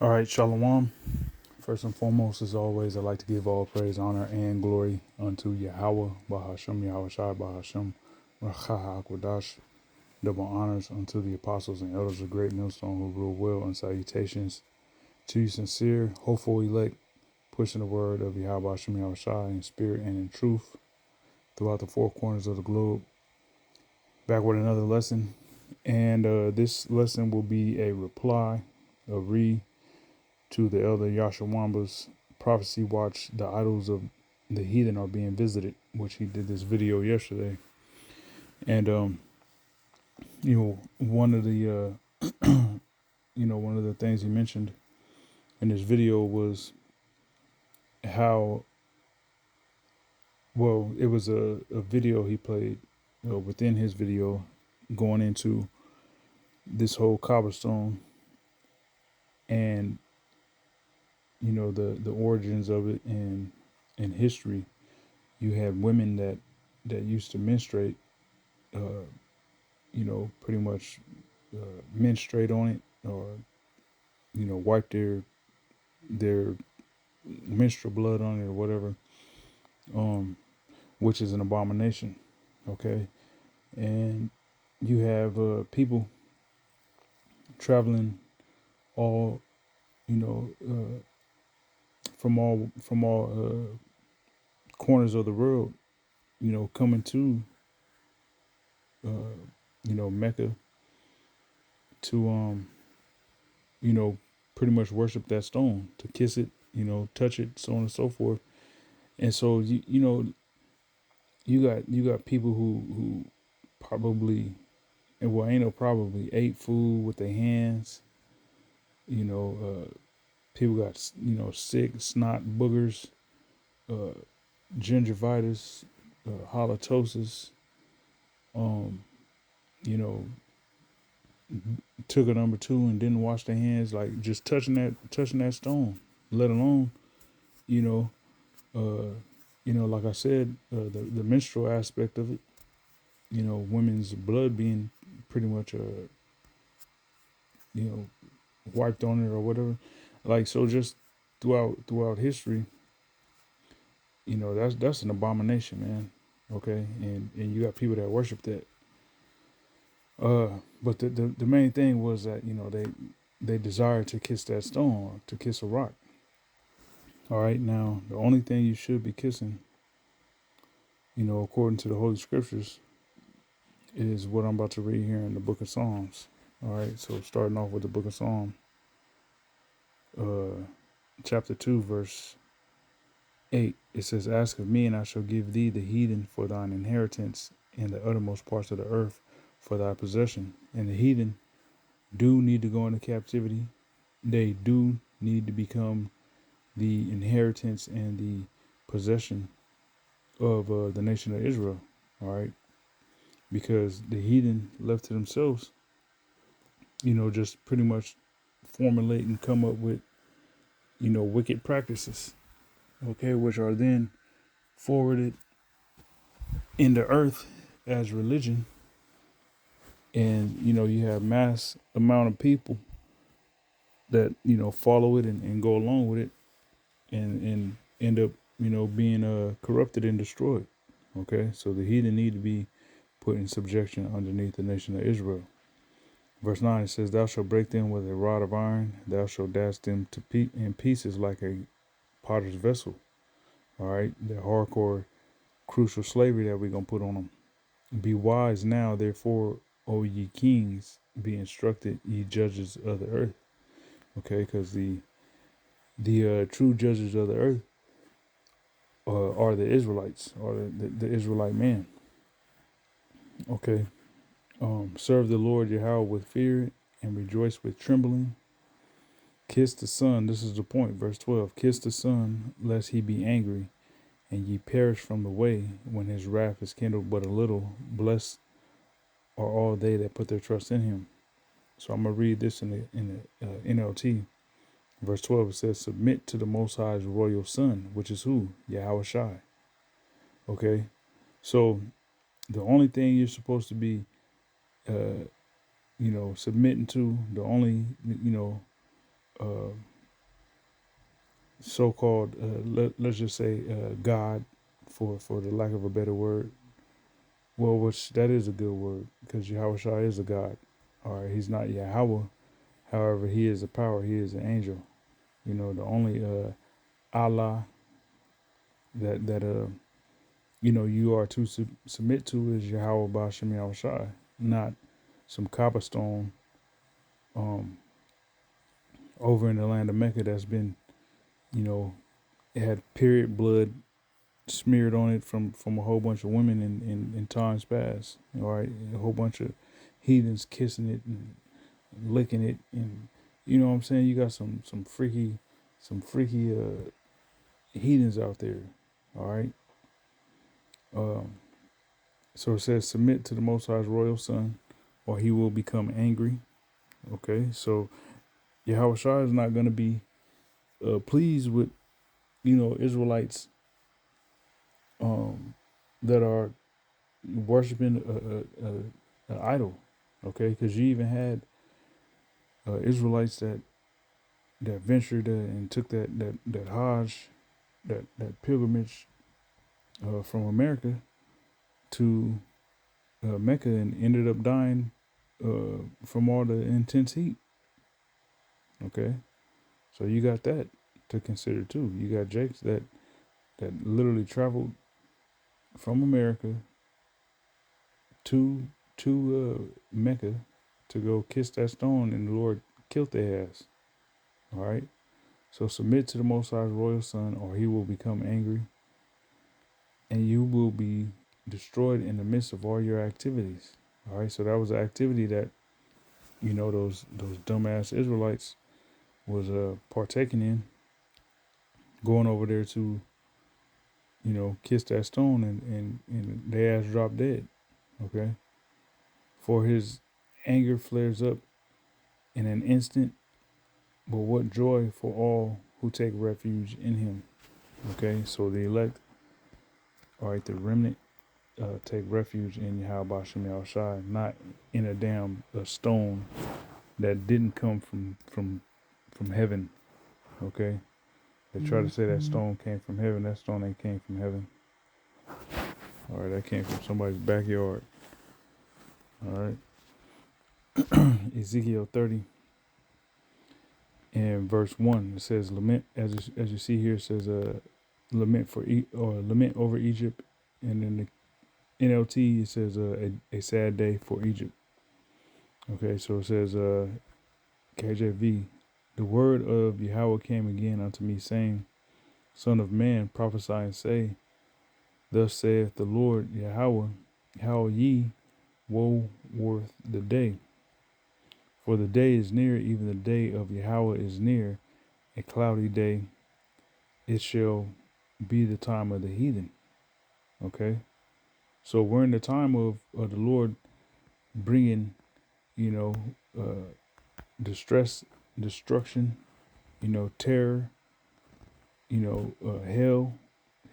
All right, Shalom. First and foremost, as always, I'd like to give all praise, honor, and glory unto Yahweh, Bahashem, Yahweh Shai, Bahashem, Rachaha Akwadash. Double honors unto the apostles and elders of Great Millstone who rule well, and salutations to you, sincere, hopeful elect, pushing the word of Yahweh, Bahashem, Yahweh Shai in spirit and in truth throughout the four corners of the globe. Back with another lesson, and this lesson will be a reply, a to the elder Yashawamba's prophecy watch. The idols of the heathen are being visited, which he did this video yesterday. And one of the one of the things he mentioned in this video was how, well, it was a video he played within his video going into this whole cobblestone and the origins of it and history. You had women that used to menstruate, pretty much menstruate on it, or wipe their menstrual blood on it or whatever, which is an abomination. Okay, and you have people traveling all from all corners of the world, coming to Mecca to pretty much worship that stone, to kiss it, touch it, so on and so forth. And so you got people who probably, and well, ain't no probably, ate food with their hands. People got sick, snot, boogers, gingivitis, halitosis. You know, took a number two and didn't wash their hands, like just touching that stone. Let alone, you know, like I said, the menstrual aspect of it. Women's blood being pretty much you know, wiped on it or whatever. Like, so just throughout history, that's an abomination, man. Okay, and you got people that worship that. But the main thing was that they desired to kiss that stone, to kiss a rock. All right, now the only thing you should be kissing, according to the Holy Scriptures, is what I'm about to read here in the Book of Psalms. All right, so starting off with the Book of Psalms, chapter 2, verse 8, it says, "Ask of me, and I shall give thee the heathen for thine inheritance, and the uttermost parts of the earth for thy possession." And the heathen do need to go into captivity. They do need to become the inheritance and the possession of the nation of Israel. All right, because the heathen left to themselves, just pretty much formulate and come up with, wicked practices, okay, which are then forwarded into earth as religion. And, you have mass amount of people that, follow it and go along with it and end up, being corrupted and destroyed. Okay, so the heathen need to be put in subjection underneath the nation of Israel. Verse 9, it says, "Thou shalt break them with a rod of iron, thou shalt dash them in pieces like a potter's vessel." All right, the hardcore, crucial slavery that we're going to put on them. "Be wise now, therefore, O ye kings, be instructed, ye judges of the earth." Okay, because the true judges of the earth are the Israelites, or the Israelite man. Okay, serve the Lord Yahweh with fear and rejoice with trembling. Kiss the Son. This is the point. Verse 12. "Kiss the Son, lest he be angry, and ye perish from the way, when his wrath is kindled but a little. Blessed are all they that put their trust in him." So I'm gonna read this in the NLT. Verse 12. It says, "Submit to the Most High's royal Son," which is who? Yahweh Shai. Okay, so the only thing you're supposed to be, submitting to, the only, uh, so-called, let's just say, God, for the lack of a better word. Well, which that is a good word because Yahweh Shai is a God. All right, he's not Yahweh. However, he is a power. He is an angel. The only Allah that you are to submit to is Yahweh Bashem Yahweh Shai, not some copperstone um, over in the land of Mecca that's been, it had period blood smeared on it from a whole bunch of women in times past. All right, a whole bunch of heathens kissing it and licking it, and you know what I'm saying. You got some freaky heathens out there. All right. Um, so it says, submit to the Most High's royal Son, or He will become angry. Okay, so Yahweh Shai is not going to be pleased with Israelites that are worshiping an idol. Okay, because you even had Israelites that ventured and took that Hajj, that pilgrimage from America to Mecca and ended up dying from all the intense heat. Okay, so you got that to consider too. You got Jakes that literally traveled from America to Mecca to go kiss that stone, and the Lord killed their ass. All right. So submit to the Most High's royal Son, or He will become angry, and you will be destroyed in the midst of all your activities. All right. So that was the activity that those dumbass Israelites was partaking in, going over there to kiss that stone, and their ass dropped dead. Okay. For His anger flares up in an instant, but what joy for all who take refuge in Him. Okay, so the elect, all right, the remnant, take refuge in Yahweh Bashem Yahushai, not in a stone that didn't come from heaven. Okay, they try to say that stone came from heaven. That stone ain't came from heaven. All right, that came from somebody's backyard. All right, Ezekiel 30 and verse 1, it says, lament, as you see here, it says, lament lament over Egypt, and in the NLT it says a sad day for Egypt. Okay, so it says KJV, the word of Yahweh came again unto me, saying, Son of man, prophesy and say, Thus saith the Lord Yahweh, how ye woe worth the day. For the day is near, even the day of Yahweh is near, a cloudy day. It shall be the time of the heathen. Okay, so we're in the time of the Lord bringing, distress, destruction, terror, hell.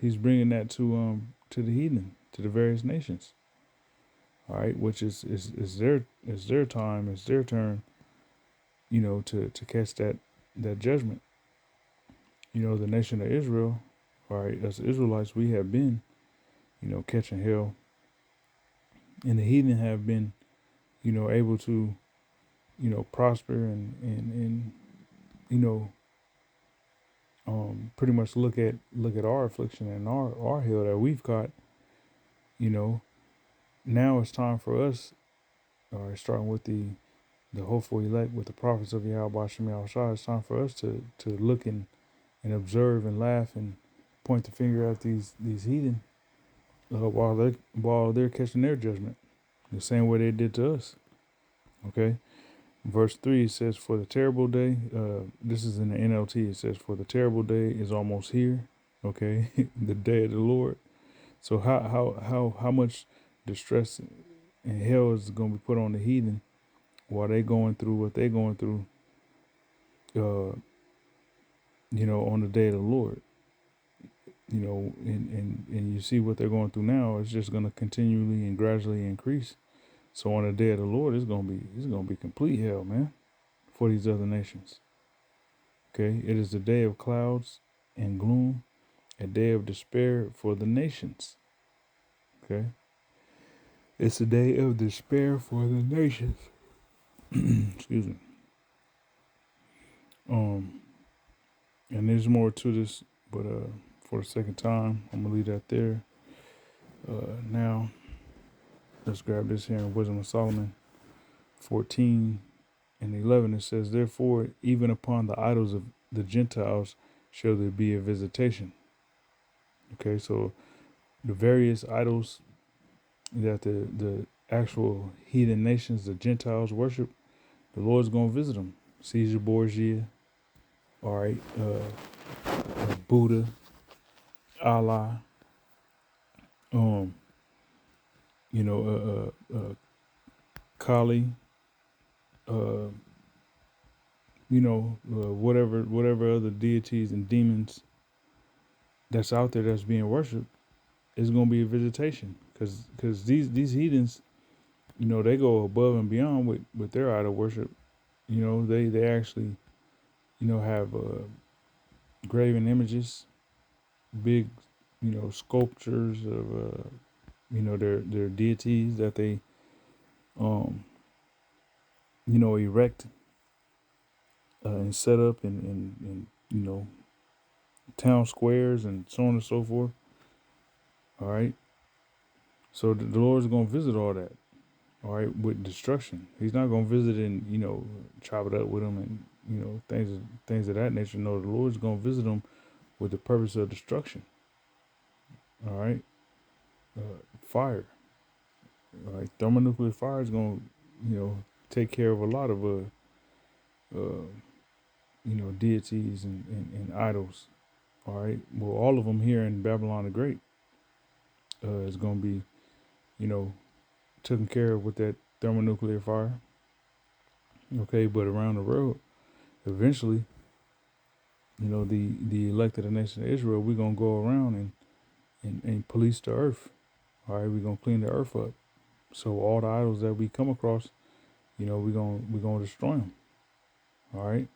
He's bringing that to the heathen, to the various nations. All right, which is their time, it's their turn, to catch that judgment. The nation of Israel, all right, as Israelites, we have been, catching hell, and the heathen have been, able to, prosper and you know, pretty much look at our affliction and our hell that we've caught. Now it's time for us, all right, starting with the hopeful elect, with the prophets of Yahweh Bashem Yahushua, it's time for us to look and observe and laugh and point the finger at these heathen while they're catching their judgment, the same way they did to us. Okay. Verse 3 says, for the terrible day, this is in the NLT, it says, for the terrible day is almost here. Okay. The day of the Lord. So how much distress and hell is going to be put on the heathen while they going through what they're going through, on the day of the Lord, and you see what they're going through now. It's just going to continually and gradually increase. So on the day of the Lord, it's going to be complete hell, man, for these other nations. Okay, it is a day of clouds and gloom, a day of despair for the nations. Okay, it's a day of despair for the nations. Excuse me. Um, and there's more to this, but for the second time, I'm gonna leave that there. Now, let's grab this here in Wisdom of Solomon 14 and 11. It says, "Therefore, even upon the idols of the Gentiles shall there be a visitation." Okay, so the various idols that the actual heathen nations, the Gentiles, worship, the Lord's gonna visit them. Caesar Borgia, all right, Buddha, Allah, um, you know, Kali, uh, whatever other deities and demons that's out there that's being worshipped, is gonna be a visitation, because these heathens, they go above and beyond with their idol worship. They actually have graven images, big sculptures of their deities that they um erect and set up in town squares and so on and so forth. All right, so the Lord's gonna visit all that. All right, with destruction. He's not gonna visit and chop it up with them and things of that nature. No, the Lord's gonna visit them with the purpose of destruction. All right, fire. All right, thermonuclear fire is gonna take care of a lot of deities and idols. All right, well, all of them here in Babylon the Great is gonna be you know taken care of with that thermonuclear fire. Okay, but around the world, eventually, the elected nation of Israel, we're gonna go around and police the earth. All right, we're gonna clean the earth up. So all the idols that we come across, we're gonna destroy them. All right.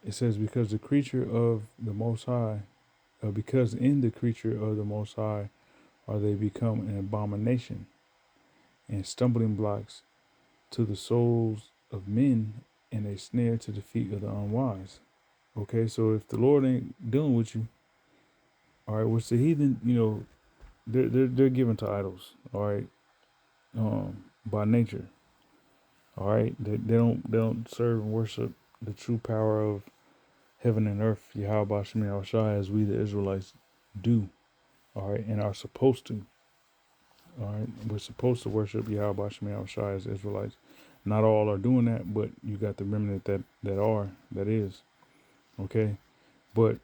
It says, because the creature of the Most High, because in the creature of the Most High are they become an abomination and stumbling blocks to the souls of men and a snare to the feet of the unwise. Okay, so if the Lord ain't dealing with you, all right, which the heathen, they're given to idols, all right, by nature, all right. They don't serve and worship the true power of heaven and earth, Yahweh Shem Yahushua, as we the Israelites do, all right, and are supposed to, all right. We're supposed to worship Yahweh Shem Yahushua as Israelites. Not all are doing that, but you got the remnant that is, okay. But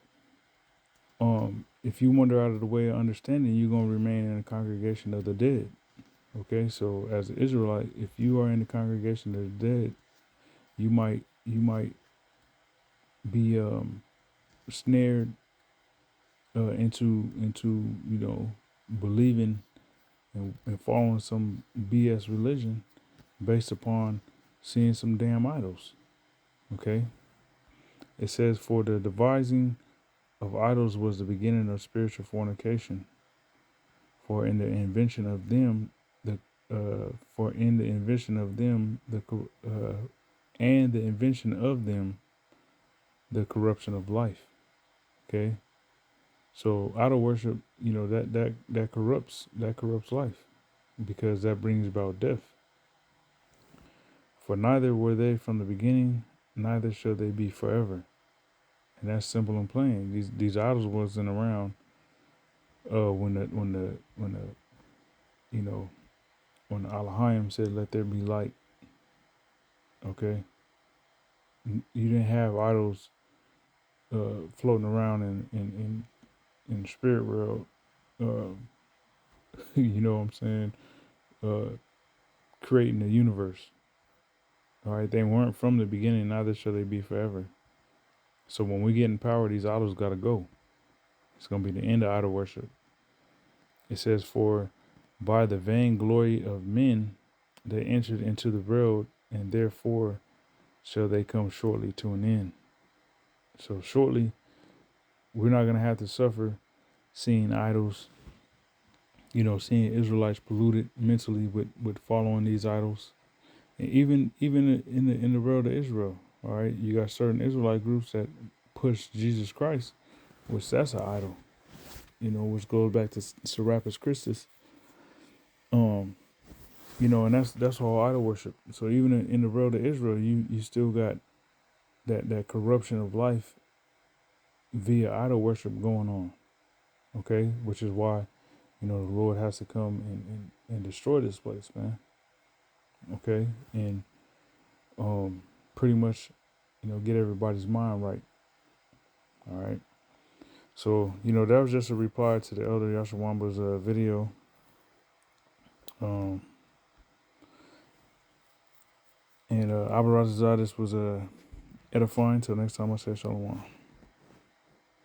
if you wander out of the way of understanding, you're gonna remain in the congregation of the dead. Okay, so as an Israelite, if you are in the congregation of the dead, you might be snared into believing and following some BS religion based upon seeing some damn idols. Okay, it says, for the devising of idols was the beginning of spiritual fornication. For in the invention of them, the for in the invention of them and the invention of them, the corruption of life. Okay, so idol worship, that corrupts life, because that brings about death. For neither were they from the beginning, neither shall they be forever. And that's simple and plain. These idols wasn't around when the you know when the Elohim said, "Let there be light." Okay, you didn't have idols floating around in the spirit world. Uh, you know what I'm saying? Creating the universe. All right, they weren't from the beginning, neither shall they be forever. So when we get in power, these idols got to go. It's gonna be the end of idol worship. It says, for by the vainglory of men they entered into the world, and therefore shall they come shortly to an end. So shortly, we're not gonna have to suffer seeing idols, seeing Israelites polluted mentally with following these idols. And even in the world of Israel, all right, you got certain Israelite groups that push Jesus Christ, which that's an idol, which goes back to Serapis Christus. And that's all idol worship. So even in the world of Israel, you still got that corruption of life via idol worship going on. Okay, which is why the Lord has to come and destroy this place, man. Okay, and pretty much get everybody's mind right. All right. So that was just a reply to the Elder Yashawamba's video. And Abarazazah, this was edifying. Till next time, I say shalom.